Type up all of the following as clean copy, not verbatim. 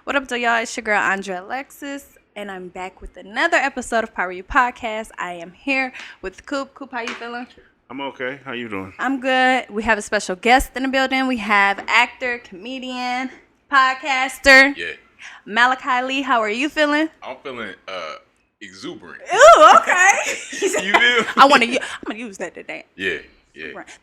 What up, though, y'all? It's your girl, Andrea Alexis, and I'm back with another episode of Power You Podcast. I am here with Coop. Coop, how you feeling? I'm okay. How you doing? I'm good. We have a special guest in the building. We have actor, comedian, podcaster, Yeah, Malachi Lee. How are you feeling? I'm feeling exuberant. Ooh, okay. You feel? I'm gonna use that today. Yeah.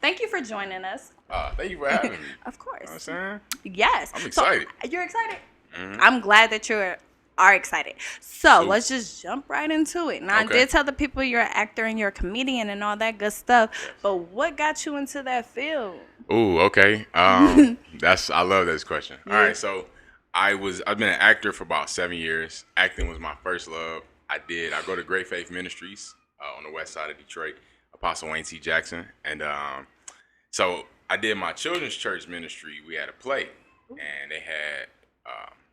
Thank you for joining us. Thank you for having me. Of course. You know what I'm saying? Yes. I'm excited. So, you're excited? Mhm. I'm glad that you are excited. So Cool. let's just jump right into it. Now, I Okay. did tell the people you're an actor and you're a comedian and all that good stuff, Yes. but what got you into that field? Ooh, okay. I love this question. All right, so I've been an actor for about 7 years. Acting was my first love. I go to Great Faith Ministries on the west side of Detroit, Apostle Wayne T. Jackson, and so I did my children's church ministry. We had a play, and they had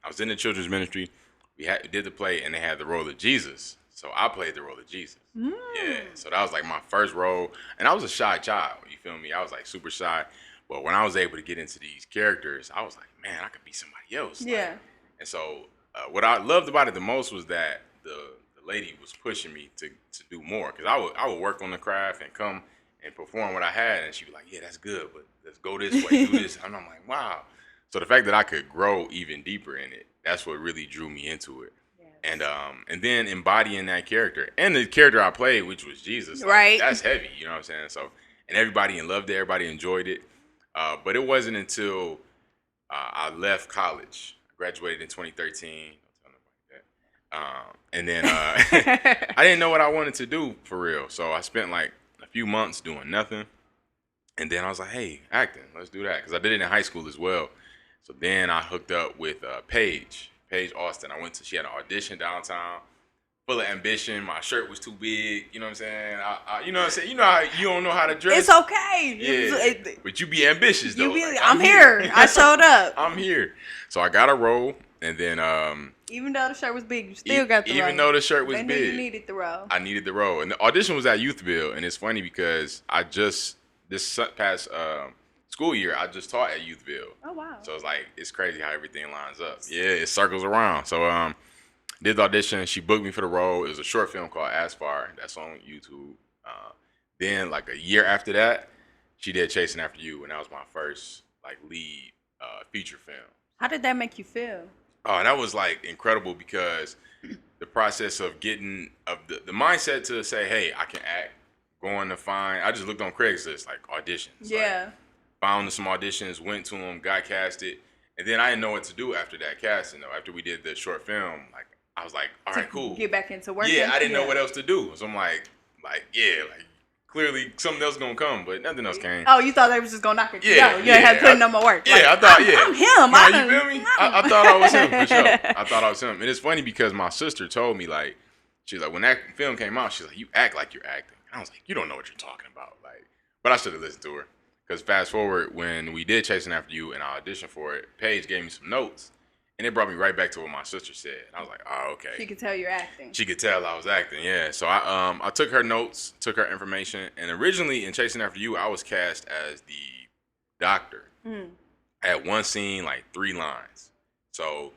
I was in the children's ministry. We did the play, and they had the role of Jesus. So I played the role of Jesus. Yeah. So that was like my first role, and I was a shy child. You feel me? I was like super shy. But when I was able to get into these characters, I was like, man, I could be somebody else. Like, Yeah. and so what I loved about it the most was that the lady was pushing me to do more, because I would work on the craft and come and perform what I had, and she'd be like, yeah, that's good, but let's go this way, do this. And I'm like, wow. So the fact that I could grow even deeper in it, that's what really drew me into it. Yes. And then embodying that character and the character I played, which was Jesus, like, Right. that's heavy, you know what I'm saying? So, and everybody loved it, everybody enjoyed it. But it wasn't until I left college, I graduated in 2013. Don't tell nobody that. And then I didn't know what I wanted to do for real. So I spent like a few months doing nothing. And then I was like, hey, acting, let's do that. Because I did it in high school as well. So then I hooked up with Paige Austin. She had an audition downtown, full of ambition. My shirt was too big. You know what I'm saying? You know what I'm saying? You know how you don't know how to dress? It's okay. Yeah. But you be ambitious, though. Like, I'm here. I showed up. I'm here. So I got a role. And then Even though the shirt was big, you still got the role. even though the shirt was They knew big, you needed the role. I needed the role. And the audition was at Youthville. And it's funny because this past school year, I just taught at Youthville. Oh, wow. So it's like, it's crazy how everything lines up. Yeah, it circles around. So did the audition. She booked me for the role. It was a short film called Aspire. That's on YouTube. Then like a year after that, she did Chasing After You, and that was my first like lead feature film. How did that make you feel? Oh, and that was like incredible, because the process of getting the mindset to say, hey, I can act, I just looked on Craigslist, like auditions. Yeah. Like, found some auditions, went to them, got casted, and then I didn't know what to do after that casting though. After we did the short film, like I was like, all right, cool. Get back into work. Yeah, I didn't know what else to do. So I'm like clearly something else gonna come, but nothing else came. Oh, you thought they was just gonna knock it Yeah, down. You ain't had to put in no more work. Yeah, Like, I thought, I'm him. No, you feel me? I thought I was him, for sure. I thought I was him. And it's funny because my sister told me, like, she's like, when that film came out, she's like, you act like you're acting. And I was like, you don't know what you're talking about. Like, but I should have listened to her. Because fast forward, when we did Chasing After You and I auditioned for it, Paige gave me some notes. And it brought me right back to what my sister said. And I was like, oh, okay. She could tell you're acting. She could tell I was acting, yeah. So I took her notes, took her information, and originally in Chasing After You, I was cast as the doctor. I had one scene, like 3 lines. So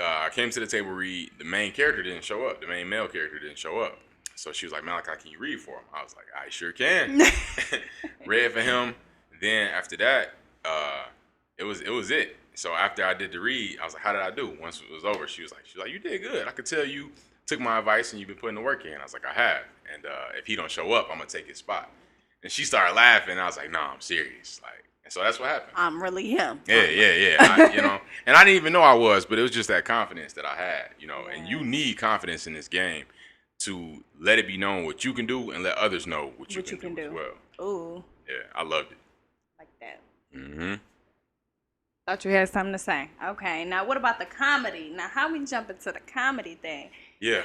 I came to the table to read. The main character didn't show up. The main male character didn't show up. So she was like, Malachi, can you read for him? I was like, I sure can. Read for him. Then after that, it was it. So after I did the read, I was like, how did I do? Once it was over, she was like, you did good. I could tell you took my advice and you've been putting the work in. I was like, I have. And if he don't show up, I'm gonna take his spot. And she started laughing. I was like, no, I'm serious. Like, and so that's what happened. I'm really him. Yeah. And I didn't even know I was, but it was just that confidence that I had, and you need confidence in this game to let it be known what you can do and let others know what you can do as well. Ooh. Yeah, I loved it. Like that. Mm-hmm. Thought you had something to say. Okay, now what about the comedy? Now, how we jump into the comedy thing? Yeah.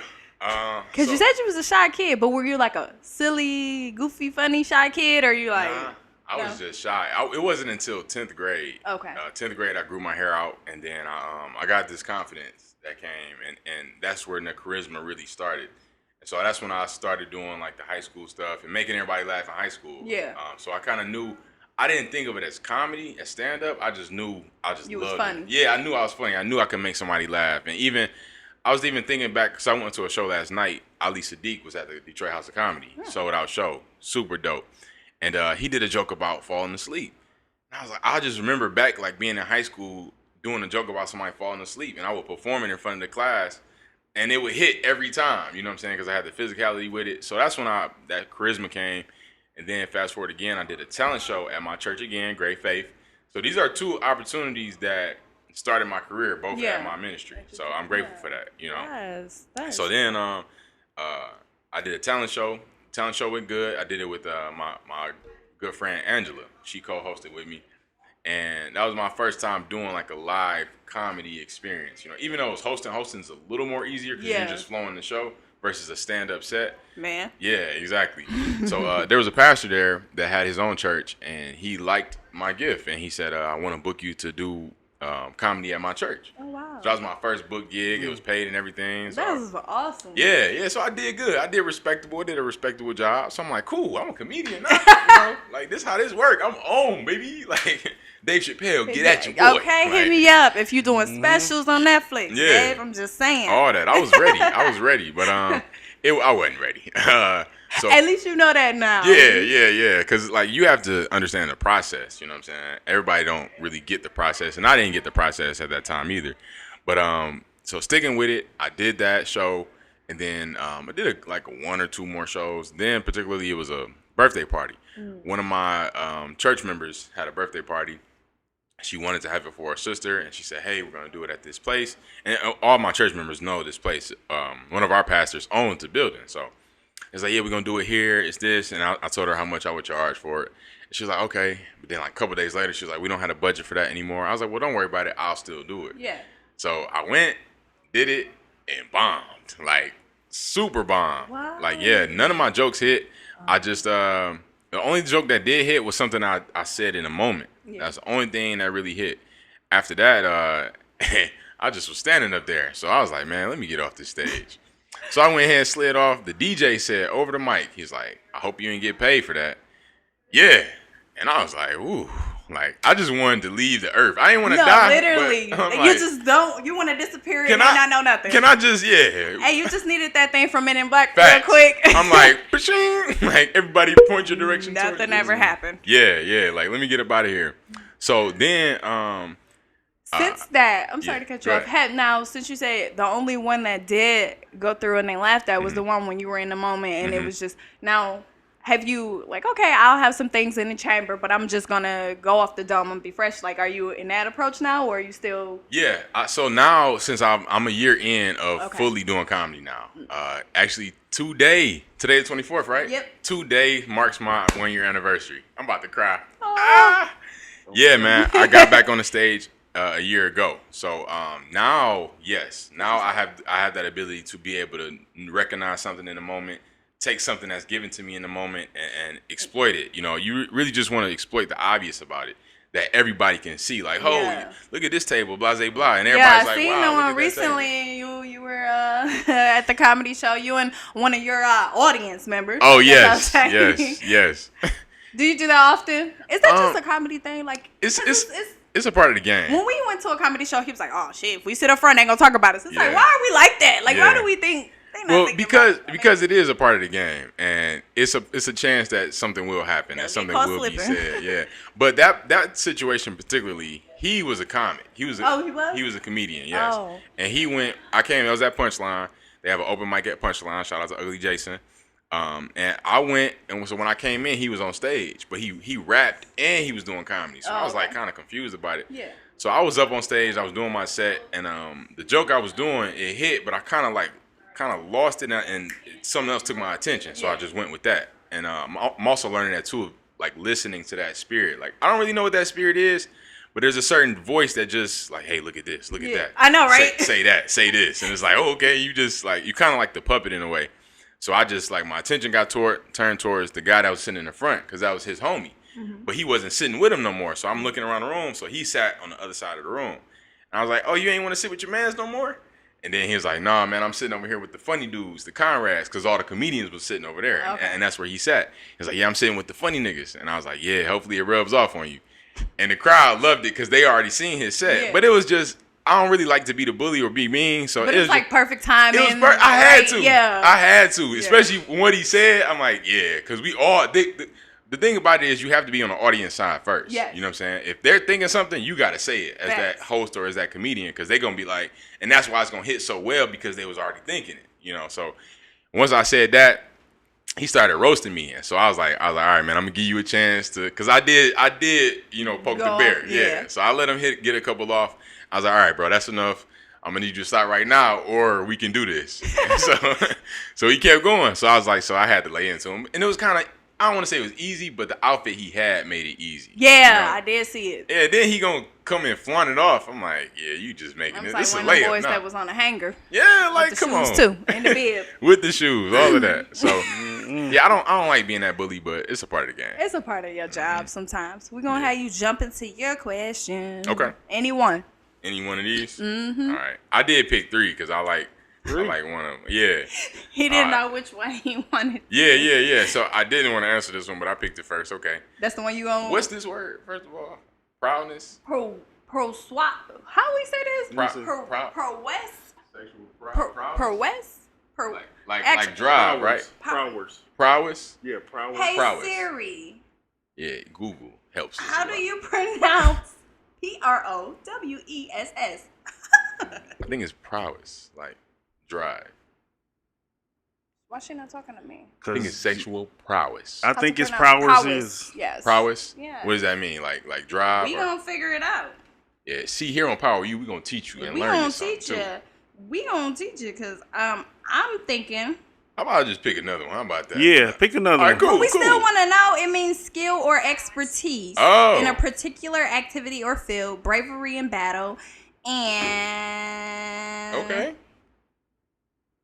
Because you said you was a shy kid, but were you like a silly, goofy, funny shy kid, or you like... Nah, I was just shy. It wasn't until 10th grade. Okay. 10th grade, I grew my hair out, and then I got this confidence that came, and that's where the charisma really started. And so that's when I started doing like the high school stuff and making everybody laugh in high school. Yeah. So I kind of knew I didn't think of it as comedy, as stand up. I just knew I just You was loved funny. it. Yeah, I knew I was funny. I knew I could make somebody laugh, and I was even thinking back because I went to a show last night. Ali Sadiq was at the Detroit House of Comedy, sold out show, super dope, and he did a joke about falling asleep. And I was like, I just remember back like being in high school doing a joke about somebody falling asleep, and I would perform it in front of the class, and it would hit every time. You know what I'm saying? Because I had the physicality with it. So that's when that charisma came. And then fast forward again, I did a talent show at my church again, Great Faith. So these are two opportunities that started my career, both at my ministry. So I'm grateful for that, you know. Yes. So then I did a talent show. Talent show went good. I did it with my good friend Angela. She co-hosted with me. And that was my first time doing like a live comedy experience. You know, even though it was hosting's a little more easier because you're just flowing the show versus a stand-up set. Man. Yeah, exactly. So there was a pastor there that had his own church, and he liked my gift, and he said, I want to book you to do comedy at my church. Oh, wow. So that was my first book gig. It was paid and everything. So, That was awesome. yeah. So I did good. I did respectable. I did a respectable job. So I'm like, cool. I'm a comedian now. You know? Like, this how this work. I'm on, baby. Like, Dave Chappelle, get at your boy. Okay, like, hit me up if you doing specials on Netflix. Yeah. Dave, I'm just saying. All that. I was ready. But I wasn't ready. So At least you know that now. Yeah. Because, like, you have to understand the process. You know what I'm saying? Everybody don't really get the process. And I didn't get the process at that time either. But, so sticking with it, I did that show. And then I did like one or two more shows. Then, particularly, it was a birthday party. One of my church members had a birthday party. She wanted to have it for her sister, and she said, hey, we're going to do it at this place. And all my church members know this place. One of our pastors owns the building. So it's like, yeah, we're going to do it here. It's this. And I told her how much I would charge for it. And she was like, okay. But then like a couple days later, she was like, we don't have a budget for that anymore. I was like, well, don't worry about it. I'll still do it. Yeah. So I went, did it, and bombed. Like, super bomb. Wow. Like, yeah, none of my jokes hit. I just, the only joke that did hit was something I said in a moment. Yeah. That's the only thing that really hit. After that, I just was standing up there. So I was like, man, let me get off this stage. So I went ahead and slid off. The DJ said over the mic, he's like, I hope you didn't get paid for that. Yeah. And I was like, ooh. Like, I just wanted to leave the earth. I didn't want to die. Literally. You like, just don't. You want to disappear and not know nothing. Can I just, yeah. Hey, you just needed that thing from Men in Black Facts. real quick. I'm like, pashing. Like, everybody point your direction. Nothing ever happened. Yeah. Like, let me get up out of here. So then, since that, I'm sorry to cut you off. Now, since you say the only one that did go through and they laughed at was the one when you were in the moment and it was just, now, have you, like, okay, I'll have some things in the chamber, but I'm just going to go off the dome and be fresh. Like, are you in that approach now, or are you still? Yeah. So now, since I'm a year in of fully doing comedy now, actually today the 24th, right? Yep. Today marks my 1 year anniversary. I'm about to cry. Yeah, man. I got back on the stage a year ago. So now I have that ability to be able to recognize something in the moment, take something that's given to me in the moment and exploit it. You know, you really just want to exploit the obvious about it that everybody can see. Like, look at this table, blah, blah, blah. And everybody's like, wow, I seen the one recently. You were at the comedy show. You and one of your audience members. Oh, yes. Do you do that often? Is that just a comedy thing? Like, it's a part of the game. When we went to a comedy show, he was like, "Oh shit, if we sit up front, they ain't gonna talk about us." It's like, why are we like that? Like, why do we think? Because it is a part of the game, and it's a chance that something will happen, that something will be said. Yeah, but that situation particularly, he was a comic. He was a comedian. Yes, and he went. I was at Punchline. They have an open mic at Punchline. Shout out to Ugly Jason. And I went, and so when I came in, he was on stage, but he rapped and he was doing comedy. So I was like kind of confused about it. Yeah. So I was up on stage, I was doing my set, and the joke I was doing, it hit, but I kind of lost it, and something else took my attention. So I just went with that. And I'm also learning that too, like listening to that spirit. Like, I don't really know what that spirit is, but there's a certain voice that just like, hey, look at this, look at that. I know, right? Say that, say this, and it's like, oh, okay, you just like, you kind of like the puppet in a way. So I just, like, my attention got turned towards the guy that was sitting in the front, because that was his homie. Mm-hmm. But he wasn't sitting with him no more. So I'm looking around the room. So he sat on the other side of the room. And I was like, oh, you ain't want to sit with your mans no more? And then he was like, nah, man, I'm sitting over here with the funny dudes, the Conrads, because all the comedians was sitting over there. Okay. And that's where he sat. He was like, yeah, I'm sitting with the funny niggas. And I was like, yeah, hopefully it rubs off on you. And the crowd loved it because they already seen his set. Yeah. But it was just, I don't really like to be the bully or be mean. So But it it's was like just, perfect timing. I had to. Yeah. I had to. Especially what he said. I'm like, yeah, because we all, the thing about it is you have to be on the audience side first. Yes. You know what I'm saying? If they're thinking something, you got to say it as that host or as that comedian because they're going to be like, and that's why it's going to hit so well because they was already thinking it, you know? So once I said that, he started roasting me. And so I was like, all right, man, I'm going to give you a chance to, because I did, you know, poke the bear. Yeah. So I let him get a couple off. I was like, all right, bro, that's enough. I'm going to need you to stop right now or we can do this. so he kept going. So I was like, so I had to lay into him. And it was kind of, I don't want to say it was easy, but the outfit he had made it easy. Yeah, you know? I did see it. Yeah, then he gonna come and flaunt it off. I'm like, yeah, you just making it. Like This one is of the layup. boys Nah. that was on a hanger. Yeah, like With the come shoes on. too, and the bib. With the shoes, all of that. So yeah, I don't like being that bully, but it's a part of the game. It's a part of your job sometimes. We're gonna have you jump into your question. Okay. Any one of these? Mm-hmm. All right. I did pick 3 because I like one of them. Yeah. He didn't know which one he wanted. Yeah. So I didn't want to answer this one, but I picked it first. Okay. That's the one you gonna. What's this word? First of all, proudness. Pro swap. How we say this? Pro west. Sexual Pro west. Like drive, right? Prowess. Yeah, prowess. Hey prowess. Siri. Yeah, Google helps us. How do you pronounce PROWESS? I think it's prowess, like drive. Why she not talking to me? I think it's sexual prowess. I think it's prowess. Yes. Prowess? Yeah. What does that mean? Like drive? We gonna figure it out. Yeah. See, here on Power U, we gonna teach you and We learn gonna you something teach too. you. We gonna teach you because I'm thinking. How about I just pick another one? How about that? Yeah, pick another All right, one. cool. But we still want to know. It means skill or expertise in a particular activity or field, bravery in battle, and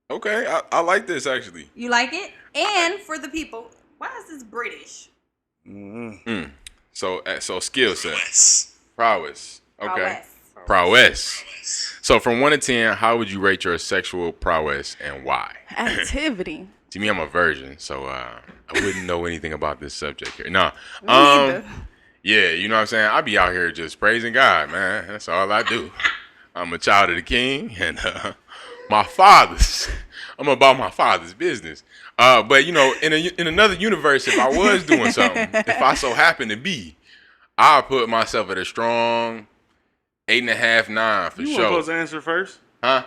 Okay. I like this actually. you like it. And for the people, why is this British? Mm-hmm. So skill set. Prowess. Okay. Prowess. Prowess. So from 1 to 10, how would you rate your sexual prowess and why? Activity. To me, I'm a virgin, so I wouldn't know anything about this subject here. No. Me neither. Yeah, you know what I'm saying? I be out here just praising God, man. That's all I do. I'm a child of the King, and I'm about my father's business. But you know, in another universe, if I was doing something, if I so happen to be, I'll put myself at a strong 8.5, 9 for You sure. weren't supposed to answer first? Huh?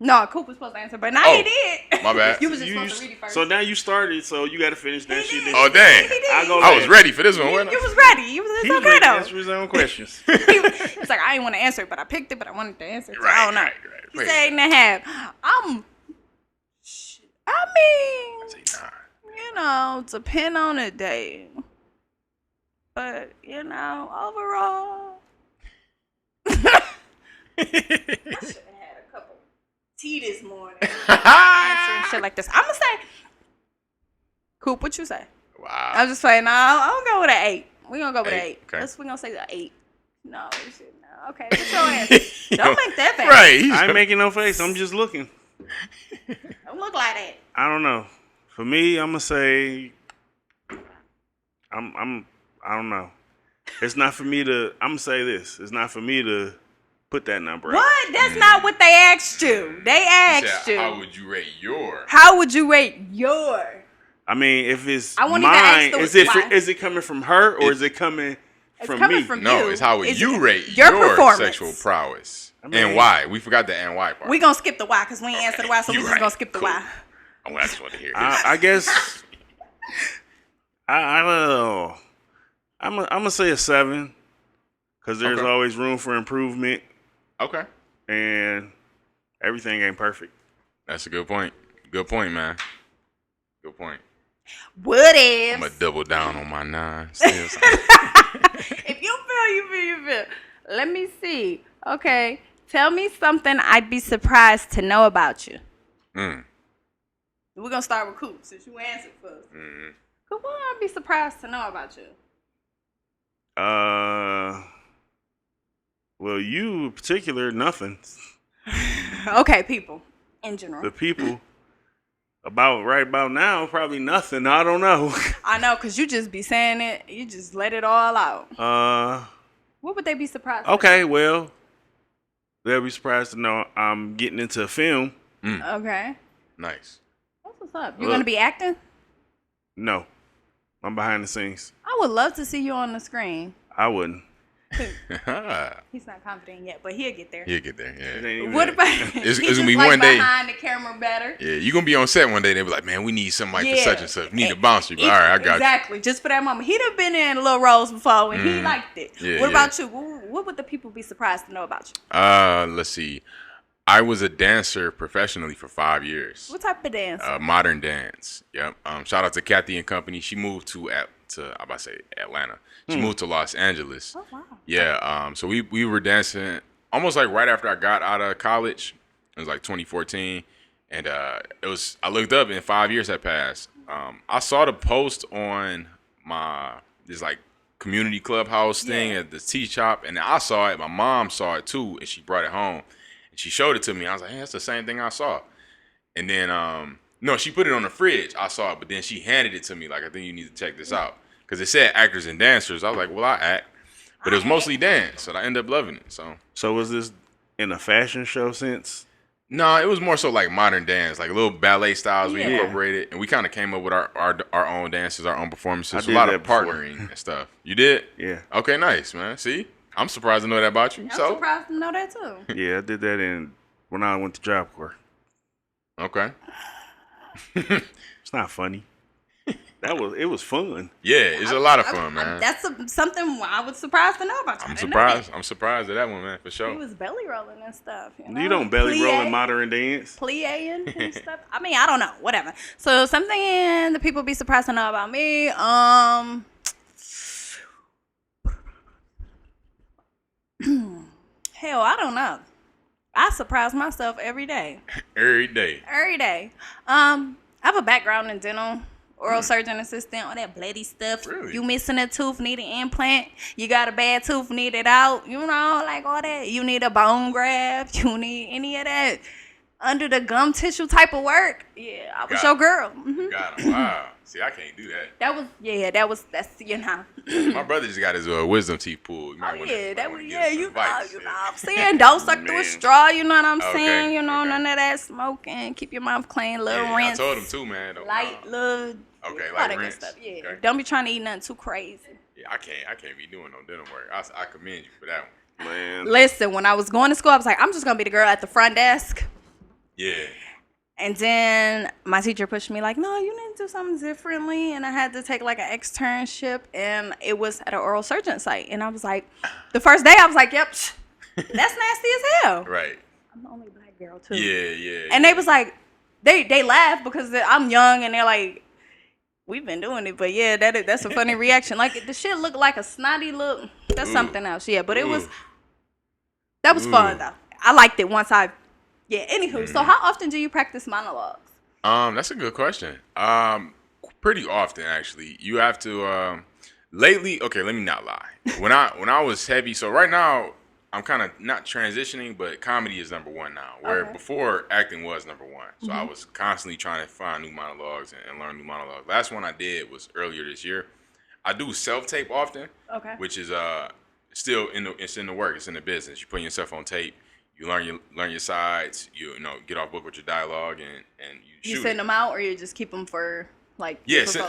No, Coop was supposed to answer, but now he did. My bad. You was just supposed to read it first. So now you started, so you got to finish that shit. Oh, dang. I was ready for this one, wasn't I? You was ready. It's okay ready to though. answer his own questions. It's like I didn't want to answer it, but I picked it, but I wanted to answer it. So I don't know. Right. He said 8.5. I mean, Say 9. you know, depend on the day. But, you know, overall. I should have had a couple tea this morning. Answering shit like this. I'm going to say, Coop, what you say? Wow. I'm just saying, no, I'm going to go with an 8. We're going to go with an 8. Okay. We're going to say the 8. No, shit, no. Okay, what's your answer? Don't make that face. Right. I ain't making no face. I'm just looking. Don't look like that. I don't know. For me, I'm gonna say I don't know. It's not for me to. I'm gonna say this. It's not for me to put that number out. What? That's not what they asked you. They asked you. How would you rate your? How would you rate your? I mean, if it's I won't mine, even ask the why. is it coming from her or is it coming from coming me? from No, you. it's how would It's you rate your your performance. sexual prowess mean- and why? We forgot the and why part. We gonna skip the why because we ain't answered the why, so we You just right. gonna skip the Cool. why. I just want to hear. I guess I don't know. I'm gonna say a 7 because there's Okay. always room for improvement Okay, and everything ain't perfect. that's a good point. Good point, man. Good point. What if? I'm gonna double down on my 9. Still. If you feel. Let me see. Okay, tell me something I'd be surprised to know about you. Mm. We're gonna start with Coop since you answered first. Mm. Coop, what I'd be surprised to know about you? Well, you in particular, nothing. Okay, people in general. The people right about now, probably nothing. I don't know. I know, because you just be saying it. You just let it all out. What would they be surprised Okay, well, they'll be surprised to know I'm getting into film. Okay. Nice. That's what's up. You're going to be acting? No. I'm behind the scenes. I would love to see you on the screen. I wouldn't. He's not confident yet, but he'll get there. He'll get there, yeah. What about it's going to be one day behind the camera better? Yeah, you're going to be on set one day. They'll be like, man, we need somebody for such and such. We need a bouncer. All right, I got exactly. Just for that moment. He'd have been in little roles before and he liked it. Yeah, what about you? What would the people be surprised to know about you? Let's see. I was a dancer professionally for 5 years. What type of dance? Modern dance. Yep. Shout out to Kathy and company. She moved to Atlanta. She moved to Los Angeles. Oh, wow. Yeah. So we were dancing almost like right after I got out of college. It was like 2014, and I looked up and 5 years had passed. I saw the post on this like community clubhouse thing at the tea shop, and I saw it. My mom saw it too, and she brought it home. She showed it to me. I was like, hey, that's the same thing I saw. And then, no, she put it on the fridge. I saw it, but then she handed it to me. Like, I think you need to check this out. Because it said actors and dancers. I was like, well, I act. But it was mostly dance, so I ended up loving it. So was this in a fashion show sense? No, it was more so like modern dance, like little ballet styles we incorporated. And we kind of came up with our own dances, our own performances. A lot of partnering and stuff. You did? Yeah. Okay, nice, man. See? I'm surprised to know that about you. I'm surprised to know that too. Yeah, I did that when I went to Job Corps. Okay. It's not funny. It was fun. Yeah, it's a lot of fun, man. That's something I was surprised to know about you. I'm surprised. I'm surprised at that one, man, for sure. He was belly rolling and stuff. You don't belly roll in modern dance. Plie-ing and stuff. I mean, I don't know. Whatever. So something the people be surprised to know about me. Hell, I don't know. I surprise myself every day. Every day. I have a background in dental, oral surgeon assistant, all that bloody stuff. Really? You missing a tooth, need an implant. You got a bad tooth, need it out. You know, like all that. You need a bone graft. You need any of that under the gum tissue type of work. Yeah, I was your girl. Mm-hmm. Got him. Wow. See, I can't do that. That's you know. My brother just got his wisdom teeth pulled. You know what I'm saying. Don't suck through a straw. You know what I'm saying. You know, none of that smoking. Keep your mouth clean. Little rinse. I told him too, man. Light little. Okay, all like rinse. Stuff. Yeah. Okay. Don't be trying to eat nothing too crazy. Yeah, I can't be doing no dental work. I commend you for that one. Man. Listen, when I was going to school, I was like, I'm just gonna be the girl at the front desk. Yeah. And then my teacher pushed me like, no, you need to do something differently. And I had to take like an externship, and it was at an oral surgeon site. And I was like, the first day I was like, yep, that's nasty as hell. Right. I'm the only black girl too. Yeah. And they was like, they laughed because I'm young, and they're like, we've been doing it, but yeah, that's a funny reaction. Like the shit looked like a snotty look. That's something else, yeah. But that was fun though. I liked it once Yeah, anywho, so how often do you practice monologues? That's a good question. Pretty often actually. You have to lately, okay, let me not lie. When I was heavy, so right now I'm kind of not transitioning, but comedy is number one now. Where before acting was number one. So I was constantly trying to find new monologues and learn new monologues. Last one I did was earlier this year. I do self-tape often. Okay. Which is still it's in the work, it's in the business. You put yourself on tape. You learn your sides. You know, get off book with your dialogue, and you send them out, or you just keep them for like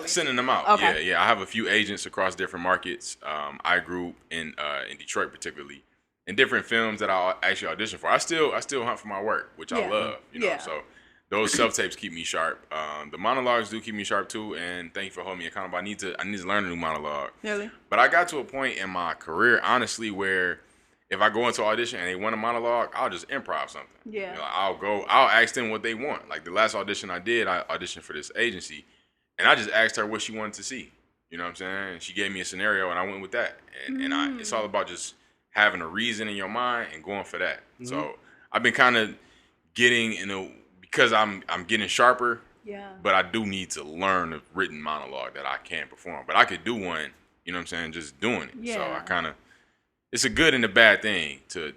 sending them out. Okay. Yeah. I have a few agents across different markets. I grew in Detroit particularly, in different films that I'll actually audition for. I still hunt for my work, which I love. You know, so those self tapes keep me sharp. The monologues do keep me sharp too, and thank you for holding me accountable. I need to learn a new monologue. Really? But I got to a point in my career, honestly, where if I go into audition and they want a monologue, I'll just improv something. Yeah. You know, I'll ask them what they want. Like the last audition I did, I auditioned for this agency, and I just asked her what she wanted to see. You know what I'm saying? And she gave me a scenario, and I went with that. And it's all about just having a reason in your mind and going for that. Mm-hmm. So I've been kind of getting because I'm getting sharper. Yeah. But I do need to learn a written monologue that I can perform. But I could do one. You know what I'm saying? Just doing it. Yeah. So I kind of. it's a good and a bad thing to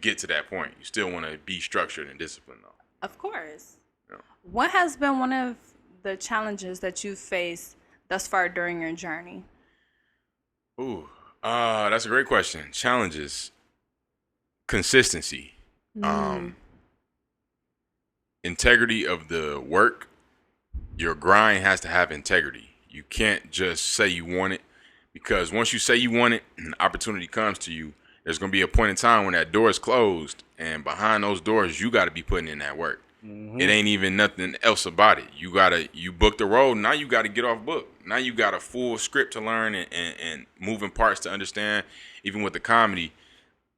get to that point. You still want to be structured and disciplined, though. Of course. Yeah. What has been one of the challenges that you've faced thus far during your journey? Ooh, that's a great question. Challenges, consistency, integrity of the work. Your grind has to have integrity. You can't just say you want it, because once you say you want it and opportunity comes to you, there's going to be a point in time when that door is closed, and behind those doors, you got to be putting in that work. Mm-hmm. It ain't even nothing else about it. You booked the road. Now you got to get off book. Now you got a full script to learn and moving parts to understand. Even with the comedy,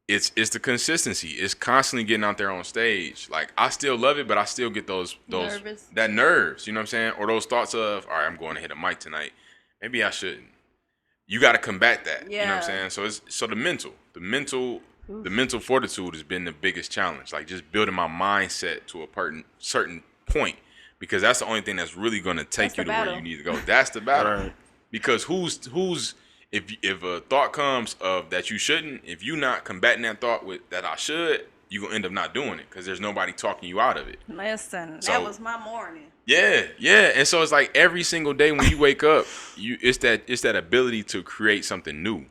it's the consistency. It's constantly getting out there on stage. Like, I still love it, but I still get those that nerves. You know what I'm saying? Or those thoughts of, all right, I'm going to hit a mic tonight. Maybe I shouldn't. You got to combat that. Yeah. You know what I'm saying? So the mental fortitude has been the biggest challenge. Like, just building my mindset to a certain point, because that's the only thing that's really going to take you to where you need to go. That's the battle. Right. Because who's if a thought comes of that you shouldn't, if you not combating that thought with that I should, you gonna end up not doing it because there's nobody talking you out of it. Listen, that was my morning. Yeah, and so it's like every single day when you wake up, it's that ability to create something new.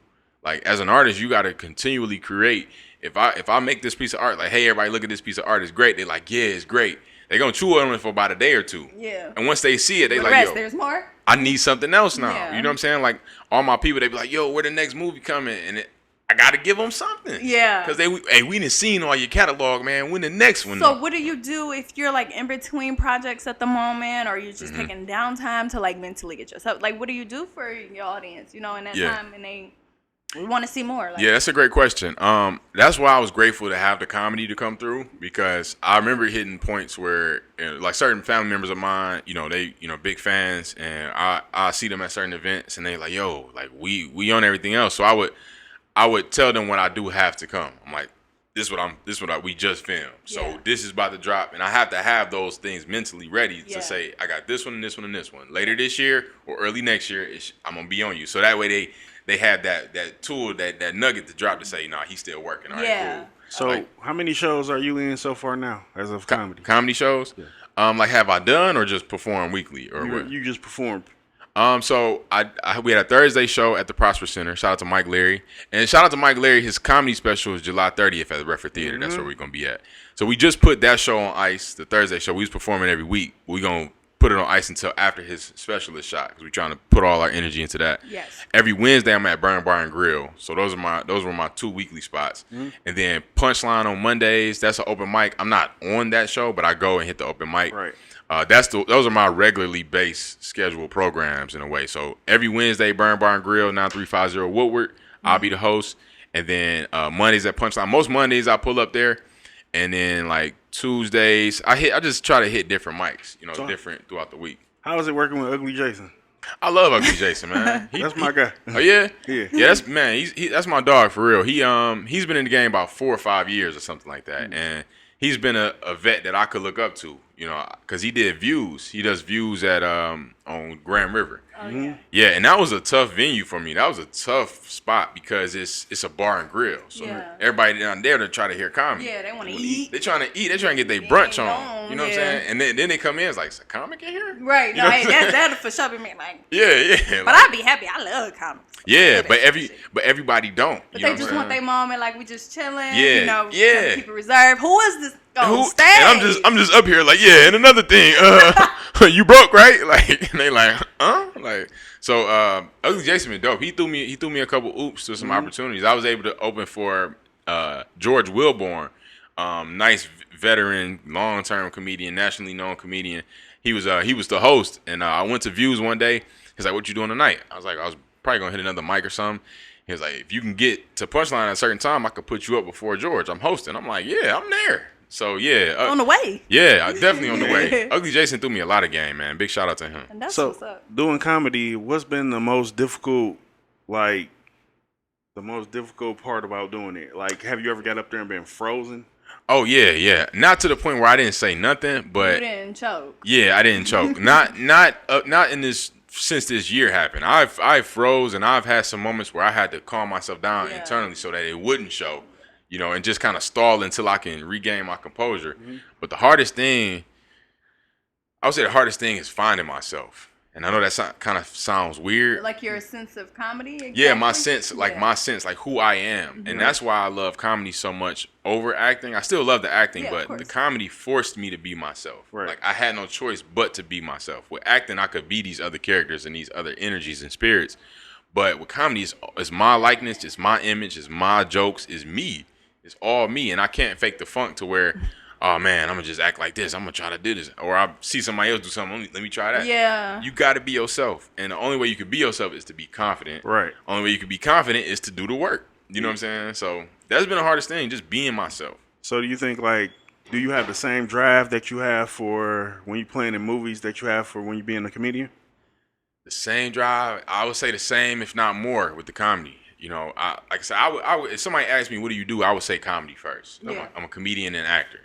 Like, as an artist, you got to continually create. If I make this piece of art, like, hey, everybody, look at this piece of art, it's great. They're like, yeah, it's great. They're gonna chew on it for about a day or two. Yeah. And once they see it, they like, yo, there's more. I need something else now. Yeah. You know what I'm saying? Like, all my people, they be like, yo, where the next movie coming? And I got to give them something. Yeah. Because we done seen all your catalog, man. When the next one? So what do you do if you're, like, in between projects at the moment, or you're just taking downtime to, like, mentally get yourself? Like, what do you do for your audience, in that time, and we want to see more? Like, yeah, that's a great question. That's why I was grateful to have the comedy to come through, because I remember hitting points where, like, certain family members of mine, they, big fans, and I see them at certain events, and they like, yo, like, we on everything else. So I would tell them when I do have to come. I'm like, this is what we just filmed. So this is about to drop, and I have to have those things mentally ready to say, I got this one and this one and this one. Later this year or early next year, I'm gonna be on you. So that way they have that tool, that nugget to drop to say, nah, he's still working. All right, cool. So how many shows are you in so far now as of comedy? Comedy shows? Yeah. Like, have I done or just perform weekly, or what? You just performed. So we had a Thursday show at the Prosper Center. Shout out to Mike Leary. And shout out to Mike Leary. His comedy special is July 30th at the Redford Theater. That's where we're going to be at. So we just put that show on ice, the Thursday show. We was performing every week. We're going to put it on ice until after his special is shot, because we're trying to put all our energy into that. Yes. Every Wednesday I'm at Burn Bar and Grill. So those were my 2 weekly spots. Mm-hmm. And then Punchline on Mondays. That's an open mic. I'm not on that show, but I go and hit the open mic. Right. Those are my regularly based scheduled programs in a way. So every Wednesday, Burn Bar and Grill, 9350 Woodward. I'll be the host. And then Mondays at Punchline. Most Mondays I pull up there. And then, like, Tuesdays, I just try to hit different mics, different throughout the week. How is it working with Ugly Jason? I love Ugly Jason, man. That's my guy. Oh yeah, yeah. That's my dog for real. He's been in the game about 4 or 5 years or something like that, and he's been a vet that I could look up to, because he did Views. He does Views at on Grand River. Oh, yeah, and that was a tough venue for me. That was a tough spot because it's a bar and grill. So everybody down there to try to hear comedy. Yeah, they want to eat. They trying to eat. They trying to get their brunch on. You know what I'm saying? And then they come in, it's like, is a comic in here? Right. No, that'll for sure be me. Like, yeah. But I'd be happy. I love comics. Yeah, but everybody don't. But they just want their moment, like, we just chilling. Yeah, keep it reserved. Who is this on stage? And I'm just up here like, yeah. And another thing, you broke, right? Like, and they like, huh? Like, so Ugly Jason been dope. He threw me a couple oops to some opportunities. I was able to open for George Wilborn, nice veteran, long-term comedian, nationally known comedian. He was the host, and I went to Views one day. He's like, "What you doing tonight?" I was like, "I was probably gonna hit another mic or something." He was like, "If you can get to Punchline at a certain time, I could put you up before George. I'm hosting." I'm like, "Yeah, I'm there." So yeah, on the way. Yeah, definitely on the way. Ugly Jason threw me a lot of game, man. Big shout out to him. And that's what's up. Doing comedy, what's been the most difficult, part about doing it? Like, have you ever got up there and been frozen? Oh yeah. Not to the point where I didn't say nothing, but you didn't choke. Yeah, I didn't choke. not in this since this year happened. I froze, and I've had some moments where I had to calm myself down internally so that it wouldn't show, and just kind of stall until I can regain my composure. Mm-hmm. But the hardest thing, I would say the hardest thing is finding myself. And I know that kind of sounds weird. Like your sense of comedy? Exactly? Yeah, my sense, like who I am. Mm-hmm. And that's why I love comedy so much over acting. I still love the acting, but the comedy forced me to be myself. Right. Like, I had no choice but to be myself. With acting, I could be these other characters and these other energies and spirits. But with comedy, it's my likeness, it's my image, it's my jokes, it's me. It's all me. And I can't fake the funk to where, oh man, I'm gonna just act like this. I'm gonna try to do this, or I see somebody else do something. Let me try that. Yeah. You got to be yourself, and the only way you can be yourself is to be confident. Right. Only way you can be confident is to do the work. You know what I'm saying? So that's been the hardest thing, just being myself. So do you think, like, do you have the same drive that you have for when you're playing in movies that you have for when you're being a comedian? The same drive, I would say the same, if not more, with the comedy. Like I said, I would, if somebody asked me, what do you do? I would say comedy first. Yeah. I'm a comedian and actor,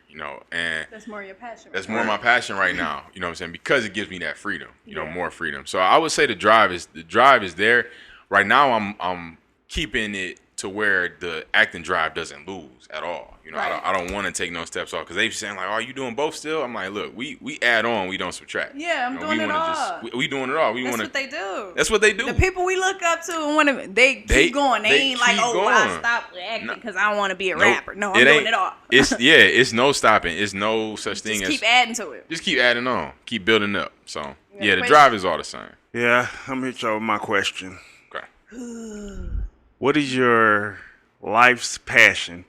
and that's more your passion. That's more my passion right now, you know what I'm saying? Because it gives me that freedom, more freedom. So I would say the drive is there. Right now I'm keeping it to where the acting drive doesn't lose at all. Right. I don't want to take no steps off because they saying like, "Are you doing both still?" I'm like, "Look, we add on, we don't subtract." Yeah, I'm doing it all. We doing it all. That's what they do. That's what they do. The people we look up to and want to, they keep going. They ain't like, "Oh, I stop acting because I want to be a rapper." No, I'm doing it all. It's no stopping. It's no such thing as keep adding to it. Just keep adding on. Keep building up. So the drive is all the same. Yeah, I'm gonna hit y'all with my question. Okay. What is your life's passion?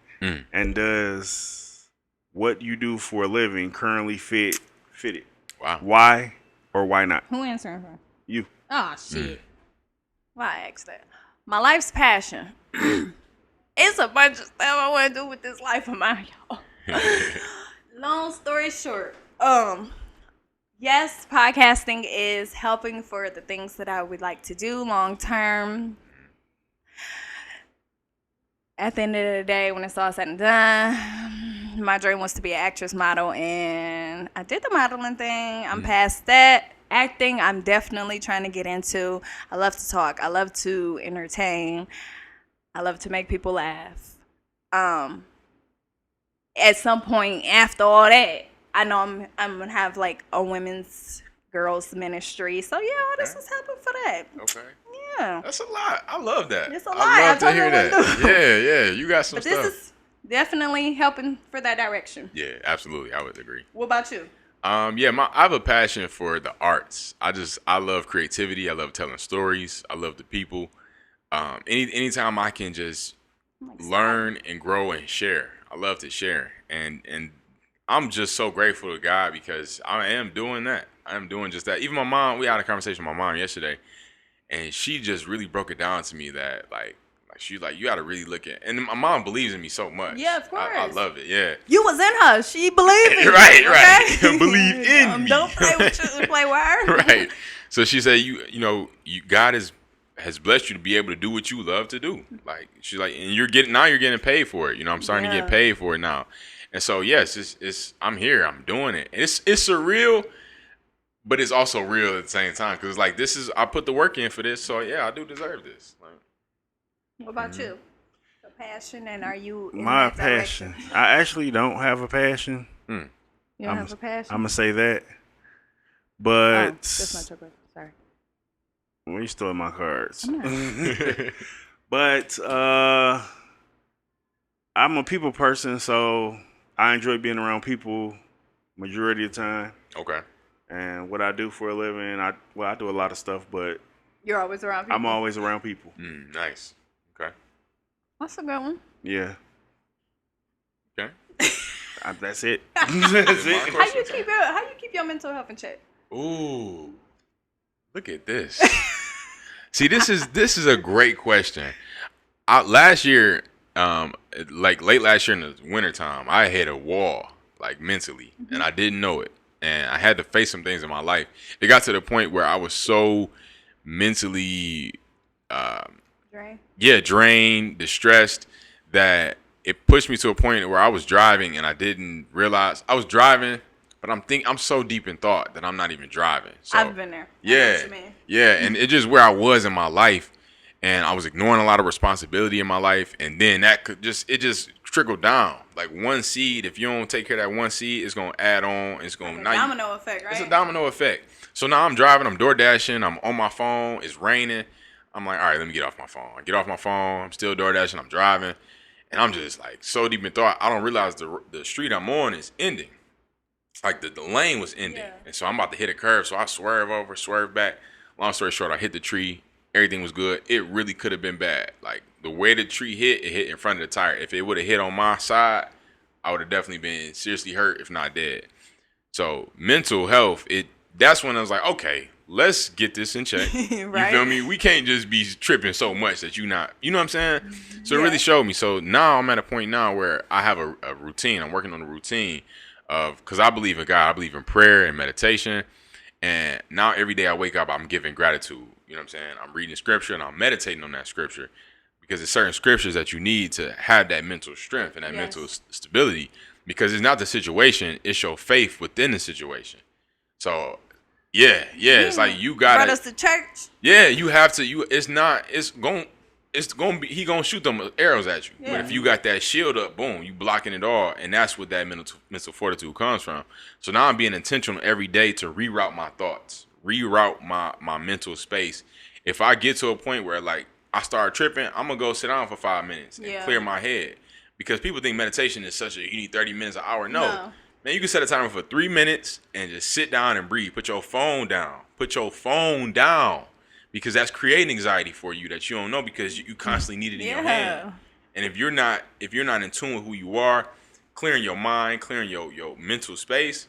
And does what you do for a living currently fit it? Wow. Why or why not? Who answering for? You. Oh, shit. Why I asked that? My life's passion. It's a bunch of stuff I want to do with this life of mine, y'all. Long story short, yes, podcasting is helping for the things that I would like to do long term. At the end of the day, when it's all said and done, my dream was to be an actress, model, and I did the modeling thing. I'm past that. Acting, I'm definitely trying to get into. I love to talk. I love to entertain. I love to make people laugh. At some point after all that, I know I'm gonna have like a women's girls ministry. So yeah, all this is helping for that. Okay. Yeah. That's a lot. I love that. It's a lot. I love to hear that. Yeah. You got some but stuff. This is definitely helping for that direction. Yeah, absolutely. I would agree. What about you? I have a passion for the arts. I love creativity. I love telling stories. I love the people. Anytime I can just learn and grow and share. I love to share. And I'm just so grateful to God because I am doing that. I am doing just that. Even my mom, we had a conversation with my mom yesterday, and she just really broke it down to me that like she's like, you got to really look at, and my mom believes in me so much. Yeah, of course. I love it. Yeah. You was in her. She believed in you. Right. Believe in me. Don't play with her. Right. So she said, God has blessed you to be able to do what you love to do. Like she's like, and you're getting paid for it. I'm starting to get paid for it now. And so yes, I'm here. I'm doing it. It's surreal. But it's also real at the same time because like I put the work in for this, so yeah, I do deserve this. Like, what about you? The passion, and are you in my passion? I actually don't have a passion. You don't have a passion. I'm gonna say that, but that's not your question. Sorry. Well, you stole my cards. I'm But I'm a people person, so I enjoy being around people majority of the time. Okay. And what I do for a living, I do a lot of stuff, but you're always around people. I'm always around people. Nice. Okay. That's a good one. Yeah. Okay. That's it. That's it. How you keep your mental health in check? Ooh. Look at this. See, this is a great question. Last year, like late last year in the wintertime, I hit a wall, like mentally, and I didn't know it. And I had to face some things in my life. It got to the point where I was so mentally, drained, distressed, that it pushed me to a point where I was driving and I didn't realize I was driving but I'm so deep in thought that I'm not even driving. So, I've been there. Yeah, and it's just where I was in my life, and I was ignoring a lot of responsibility in my life, and then it just trickled down. Like one seed, if you don't take care of that one seed, it's gonna add on. It's gonna like a domino effect, right? It's a domino effect. So now I'm driving, I'm door dashing, I'm on my phone, it's raining. I'm like, all right, let me get off my phone. I get off my phone, I'm still door dashing, I'm driving, and I'm just like so deep in thought, I don't realize the street I'm on is ending. Like the lane was ending. And so I'm about to hit a curve. So I swerve over, swerve back. Long story short, I hit the tree. Everything was good. It really could have been bad. Like the way the tree hit, it hit in front of the tire. If it would have hit on my side, I would have definitely been seriously hurt, if not dead. So mental health, that's when I was like, okay, let's get this in check. Right? You feel me? We can't just be tripping so much that you know what I'm saying? So it really showed me. So now I'm at a point now where I have a routine. I'm working on a routine because I believe in God. I believe in prayer and meditation. And now every day I wake up, I'm giving gratitude. You know what I'm saying? I'm reading scripture and I'm meditating on that scripture because there's certain scriptures that you need to have that mental strength and that mental stability, because it's not the situation, it's your faith within the situation. So it's like you got brought us to church. Yeah, you have to. He gonna shoot them arrows at you. But if you got that shield up, boom, you blocking it all, and that's what that mental fortitude comes from. So now I'm being intentional every day to reroute my thoughts, reroute my mental space. If I get to a point where like I start tripping, I'm gonna go sit down for 5 minutes and clear my head, because people think meditation is you need 30 minutes, an hour. No. Man, you can set a timer for 3 minutes and just sit down and breathe. Put your phone down. Because that's creating anxiety for you that you don't know, because you constantly need it in your hand. And if you're not in tune with who you are, clearing your mind, clearing your mental space,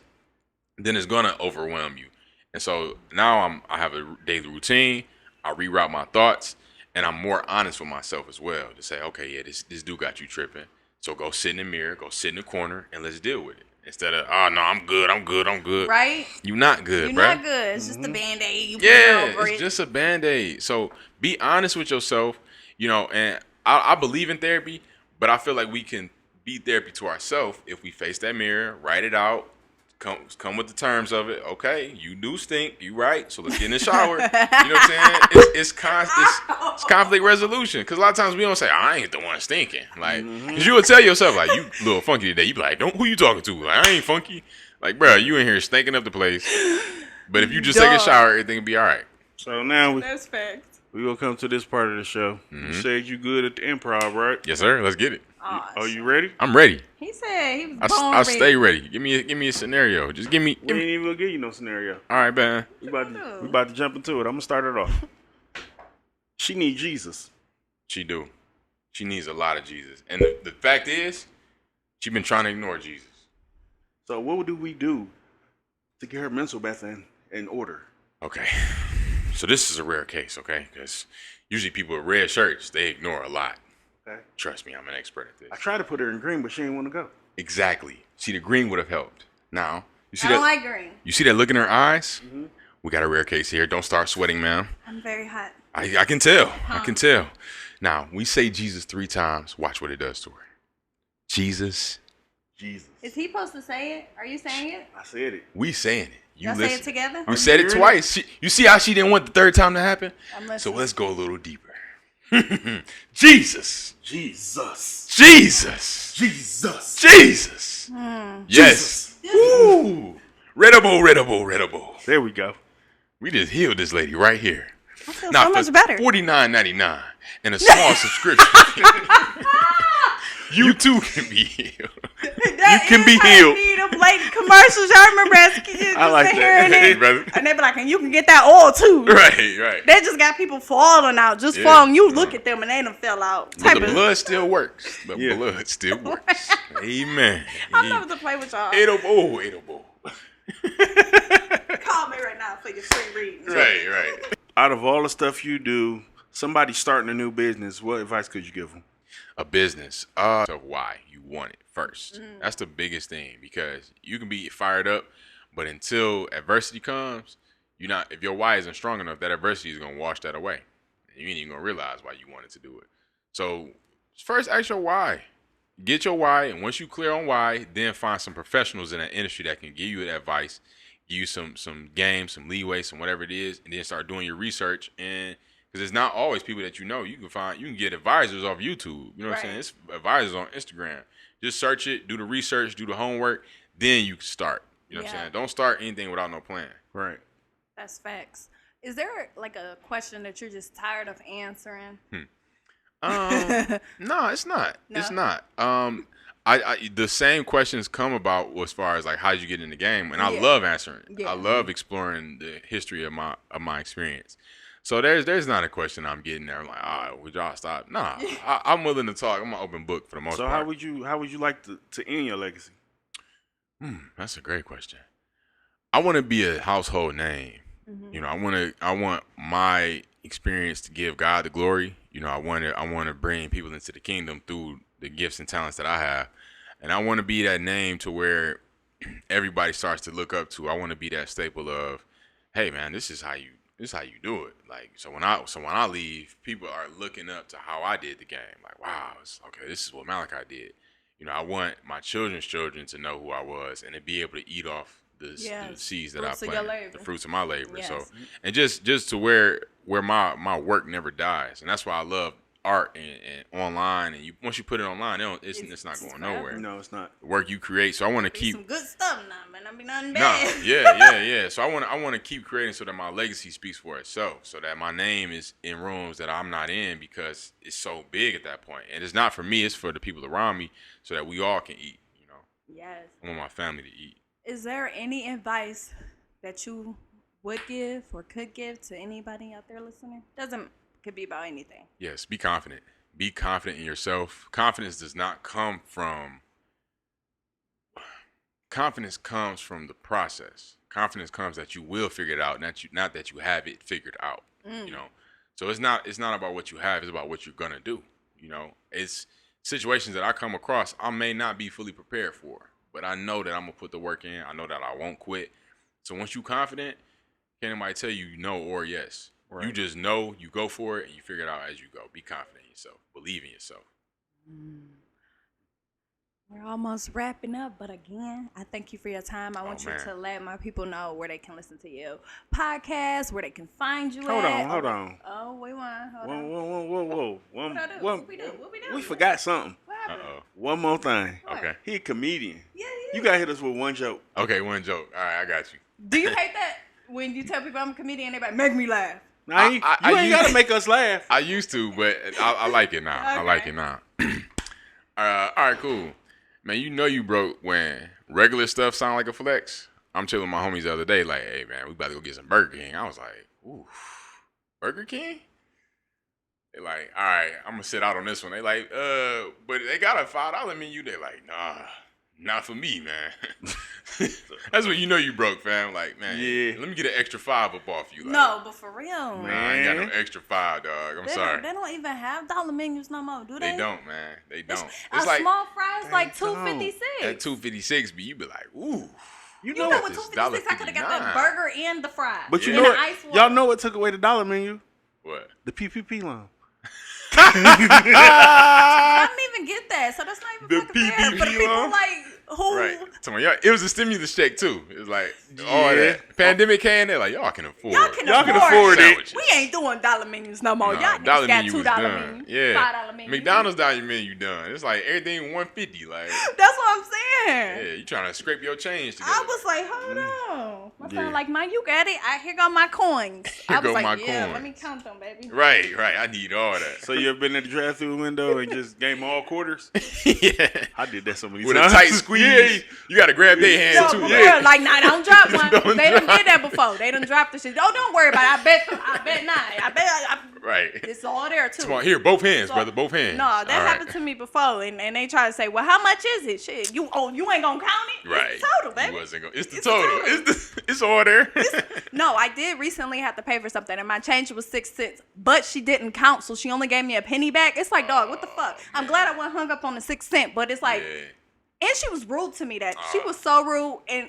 then it's gonna overwhelm you. And so now I have a daily routine. I reroute my thoughts, and I'm more honest with myself as well to say, okay, yeah, this dude got you tripping. So go sit in the mirror, go sit in the corner, and let's deal with it. Instead of, oh, no, I'm good. Right? You're not good, You're bro. not good. It's just a Band-Aid. It's just a Band-Aid. So be honest with yourself, and I believe in therapy, but I feel like we can be therapy to ourselves if we face that mirror, write it out, come with the terms of it. Okay, you do stink. You right. So let's get in the shower. You know what I'm saying? It's conflict resolution. Because a lot of times we don't say, I ain't the one stinking. Like, because you would tell yourself, like, you a little funky today. You be like, who you talking to? Like, I ain't funky. Like, bro, you in here stinking up the place. But if you just take a shower, everything will be all right. So now that's facts. We gonna come to this part of the show. You said you good at the improv, right? Yes, sir. Let's get it. Are you ready? I'm ready. He said he was I stay ready. Give me a scenario. Just give me. We ain't even gonna give you no scenario. All right, man. We about to jump into it. I'm gonna start it off. She need Jesus. She do. She needs a lot of Jesus. And the fact is, she been trying to ignore Jesus. So what do we do to get her mental back in order? Okay. So this is a rare case, okay? Because usually people with red shirts, they ignore a lot. Okay. Trust me, I'm an expert at this. I tried to put her in green, but she didn't want to go. Exactly. See, the green would have helped. Now, you see I don't like green. You see that look in her eyes? Mm-hmm. We got a rare case here. Don't start sweating, ma'am. I'm very hot. I can tell. I can tell. Now, we say Jesus 3 times. Watch what it does to her. Jesus. Is he supposed to say it? Are you saying it? I said it. We saying it. Y'all say it together? You said it twice. You see how she didn't want the third time to happen? So let's go a little deeper. Jesus. Jesus. Jesus. Jesus. Jesus. Yes. Woo. Readable. There we go. We just healed this lady right here. I feel so much better. $49.99 and a small subscription. You too can be healed. You can be healed. Them late commercials, y'all remember as kids? I like that. Hey, brother. And they be like, and you can get that oil too. Right. They just got people falling out, falling. You look at them and they done fell out. But the blood still works. Blood still works. Amen. I'm never to play with y'all. 804. Call me right now for your free reading. Right. Out of all the stuff you do, somebody starting a new business, what advice could you give them? A business of why you want it first. That's the biggest thing, because you can be fired up, but until adversity comes, if your why isn't strong enough, that adversity is going to wash that away. And you ain't even going to realize why you wanted to do it. So first ask your why. get your why, and once you clear on why, then find some professionals in that industry that can give you that advice, give you some game, some leeway, some whatever it is, and then start doing your research. And because it's not always people that you know, you can get advisors off YouTube. You know what I'm saying? It's advisors on Instagram. Just search it, do the research, do the homework, then you can start. You know what I'm saying? Don't start anything without no plan. Right. That's facts. Is there like a question that you're just tired of answering? No, it's not. No? It's not. I the same questions come about as far as like how did you get in the game, and I love answering it. I love exploring the history of my experience. So there's not a question I'm getting there. I'm like, would y'all stop? Nah, I'm willing to talk. I'm an open book for the most part. So how would you like to end your legacy? That's a great question. I want to be a household name. Mm-hmm. You know, I want my experience to give God the glory. You know, I want to bring people into the kingdom through the gifts and talents that I have, and I want to be that name to where everybody starts to look up to. I want to be that staple of, hey man, this is how you do it. Like, so when I leave, people are looking up to how I did the game. Like, wow, okay, this is what Malachi did. You know, I want my children's children to know who I was and to be able to eat off the seeds that I planted, the fruits of my labor. Yes. So, and just to where my work never dies, and that's why I love art and online. And once you put it online, it's not going nowhere. No, it's not. The work you create. So I want to keep some good stuff now, man. I mean, nothing bad. No, yeah. So I want to keep creating so that my legacy speaks for itself, so that my name is in rooms that I'm not in because it's so big at that point. And it's not for me; it's for the people around me, so that we all can eat. You know. Yes. I want my family to eat. Is there any advice that you would give or could give to anybody out there listening? Could be about anything. Yes, be confident. Be confident in yourself. Confidence does not come from... Confidence comes from the process. Confidence comes that you will figure it out, not that you have it figured out. You know, so it's not about what you have. It's about what you're gonna do. You know, it's situations that I come across I may not be fully prepared for, but I know that I'm gonna put the work in. I know that I won't quit. So once you're confident, can't anybody tell you no or yes. Right. You just know, you go for it, and you figure it out as you go. Be confident in yourself. Believe in yourself. We're almost wrapping up, but again, I thank you for your time. I want you to let my people know where they can listen to your podcast, where they can find you at. Hold on. Oh, wait Whoa. What we do? We forgot something. Uh-oh. One more thing. Okay. He a comedian. Yeah. You got to hit us with one joke. Okay, one joke. All right, I got you. Do you hate that when you tell people I'm a comedian, they like, make me laugh? Nah, you ain't got to make us laugh. I used to, but I like it now. Okay. I like it now. All right, cool. Man, you know you broke when regular stuff sound like a flex. I'm chilling with my homies the other day, like, hey, man, we about to go get some Burger King. I was like, ooh, Burger King? They like, all right, I'm going to sit out on this one. They like, but they got a $5 menu. They like, nah, not for me, man. That's when you know you broke, fam. Like, man, let me get an extra $5 up off you. Like, no, but for real. Man, I ain't got no extra $5, dog. I'm sorry. They don't even have dollar menus no more, do they? They don't, man. They don't. It's like small fries like $2.56. At $2.56, but you be like, ooh. You know what, $2.56, I could have got the burger and the fries. But you know what? Y'all know what took away the dollar menu? What? The PPP loan. I didn't even get that, so that's not even the fucking fair. But the people like who? Right. It was a stimulus check too. It was like all that pandemic came. They're like, y'all can afford. Y'all can afford it. We ain't doing dollar menus no more. Y'all dollar got menu $2 menu, yeah. $5 menu. McDonald's dollar menu done. It's like everything $150. Like that's what I'm saying. Yeah, you trying to scrape your change together. I was like, hold on. I sound like, man, you got it. Here go my coins. I was like, coins. Let me count them, baby. Right. I need all that. So you ever been at the drive-thru window and just gave them all quarters? Yeah. I did that so many times. With a tight squeeze. You got to grab their hand too. Like, nah, don't drop one. They done did that before. They done dropped the shit. Oh, don't worry about it. I bet not. Right. It's all there too. Come on, here, both hands, brother, both hands. No, that happened to me before, and they try to say, well, how much is it? Shit, you ain't gonna count it? Right. It's the total, baby. It's the total. It's all there. No, I did recently have to pay for something, and my change was 6 cents, but she didn't count, so she only gave me a penny back. It's like, dog, what the fuck? I'm glad I wasn't hung up on the 6 cent, but it's like, and she was rude to me. She was so rude, and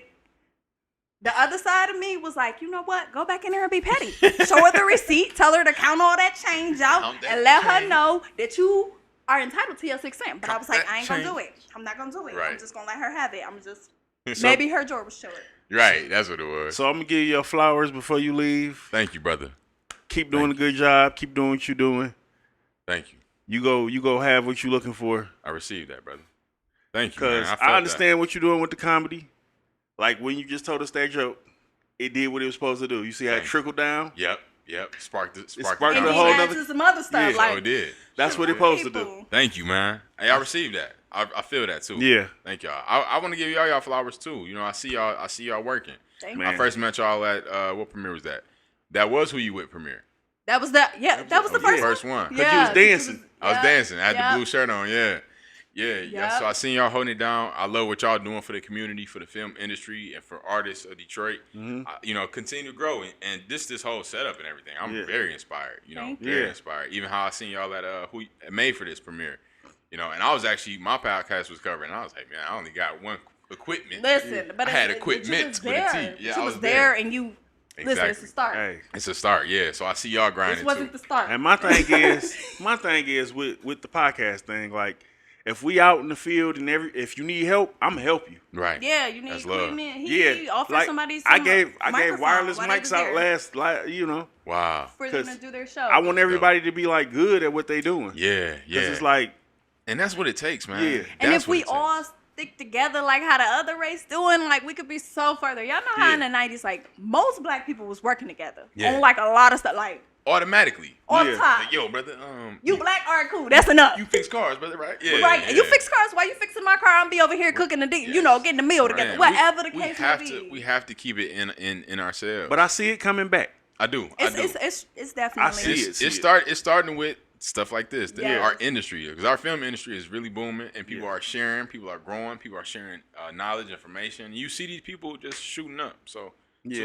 the other side of me was like, you know what? Go back in there and be petty. Show her the receipt. Tell her to count all that change out and let her know that you are entitled to your 6 cents. But I was like, I ain't gonna do it. I'm not gonna do it. Right. I'm just gonna let her have it. I'm just So- maybe her drawer was short. Right, that's what it was. So I'm gonna give you your flowers before you leave. Thank you, brother. Keep doing a good job. Keep doing what you're doing. Thank you. You go have what you're looking for. I received that, brother. Thank you, man. Because I I understand what you're doing with the comedy. Like when you just told us that joke, it did what it was supposed to do. You see how it trickled down? Yep. Sparked And a he whole had nother- to some other stuff. Yeah. Like, it did. That's what it's supposed to do. Thank you, man. Hey, I received that. I feel that too. Yeah. Thank y'all. I want to give y'all flowers too. You know, I see y'all working. Thank Man. I first met y'all at what premiere was that? That was Who You With premiere. that was the first one. Because you was dancing. I was dancing. I had the blue shirt on. Yeah. Yep. So I seen y'all holding it down. I love what y'all doing for the community, for the film industry, and for artists of Detroit. You know, continue to grow, and this whole setup and everything. I'm very inspired. You know, very inspired. Even how I seen y'all at Who Made for this premiere. You know, and I was actually my podcast was covering. And I was like, man, I only got one equipment. Listen, but I had equipment with a T. Yeah, I was there, and you. Exactly. Listen, it's a start. Hey. It's a start, yeah. So I see y'all grinding. This wasn't too. the start. And my thing is with the podcast thing, like if we out in the field and if you need help, I'm gonna help you. Right. Yeah, you need That's equipment. love. He offered like, somebody I some gave microphone wireless while they was mics out there you know. Wow. for them to do their show. I want everybody to be like good at what they doing. Yeah. Because it's like, And that's what it takes, man. Yeah. and That's if what we it takes. all stick together like how the other race doing, like we could be so further. Y'all know how in the 90s, like most black people was working together on like a lot of stuff, like automatically. on top. Like, yo, brother, You black, all right, cool. That's enough. you fix cars, brother, right? Yeah. Right, yeah. you fix cars while you fixing my car. I'm be over here cooking the you know, getting the meal together. Man, Whatever the we case have may to, be. we have to keep it in ourselves. but I see it coming back. I do. It's definitely. I see it. It's starting with stuff like this. Yes. Our industry, because our film industry is really booming, and people are sharing, people are growing, people are sharing knowledge, information. You see these people just shooting up. So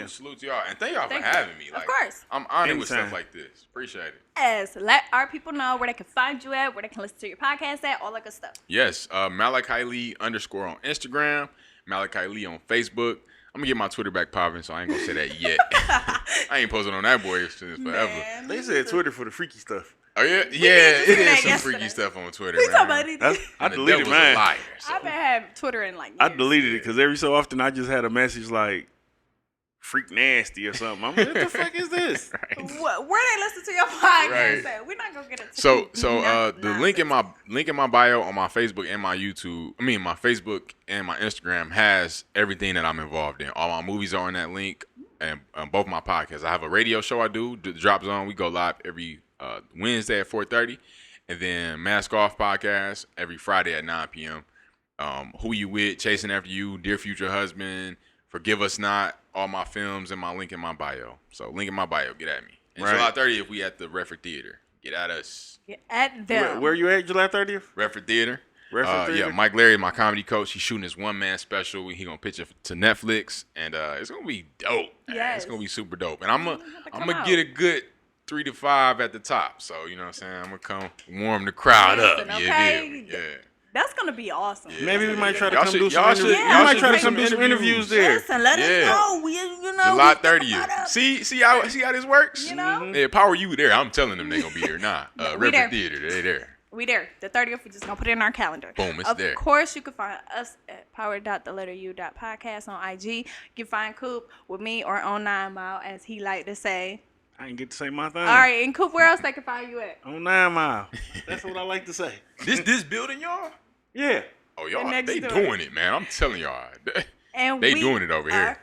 salute to y'all, and thank y'all for having me. Like, of course. I'm honored with Anytime. stuff like this. Appreciate it. Yes, let our people know where they can find you at, where they can listen to your podcast at, all that good stuff. Yes, Malachi Lee _ on Instagram, Malachi Lee on Facebook. I'm gonna get my Twitter back popping, so I ain't gonna say that yet. I ain't posting on that boy since forever. Man, They said Twitter for the freaky stuff. Oh yeah, just it did is that some yesterday. freaky stuff on Twitter. We Man. talking about it. I And the deleted devil's a mine. liar, so. I've been having Twitter in like years. I deleted it because every so often I just had a message like freak nasty or something. I'm like, what the fuck is this? Right. Where they listen to your podcast Right. at? We're not gonna get into The link in my bio on my Facebook and my YouTube, my Facebook and my Instagram has everything that I'm involved in. All my movies are on that link, and both my podcasts. I have a radio show I do, the Drop Zone. We go live every Wednesday at 4:30, and then Mask Off podcast every Friday at 9 p.m. Who You With, Chasing After You, Dear Future Husband, Forgive Us Not, all my films and my link in my bio. So link in my bio, get at me. And July 30th, we at the Redford Theater. Get at us. Get at them. Where you at, July 30th? Redford Theater. Theater? Yeah, Mike Larry, my comedy coach, he's shooting his one-man special. He gonna pitch it to Netflix, and it's gonna be dope. Yes. It's gonna be super dope. And I'm come gonna out. get a good 3 to 5 at the top. So you know what I'm saying. I'm gonna come warm the crowd up. Listen, You okay? feel me? Yeah. That's gonna be awesome. Maybe we might try to Y'all come should- do some y'all should- interviews. y'all We might should try do to come some do some interviews there. Listen, let us Yeah. know. You know, July we 30th. about us. See how this works? You know? Yeah, Power You there. I'm telling them they gonna be here. Nah, we Redford there. Theater. They there. We there. The 30th, we just gonna put it in our calendar. Boom, it's of there. Of course, you can find us at power.the-letter-u.podcast on IG. You can find Coop with me or on 9 Mile, as he like to say. I ain't get to say my thing. All right, and Coop, where else they can find you at? On 9 Mile. That's what I like to say. This building, y'all. Yeah. Oh, y'all, next they door. doing it, man. I'm telling y'all. And They we doing it over are here.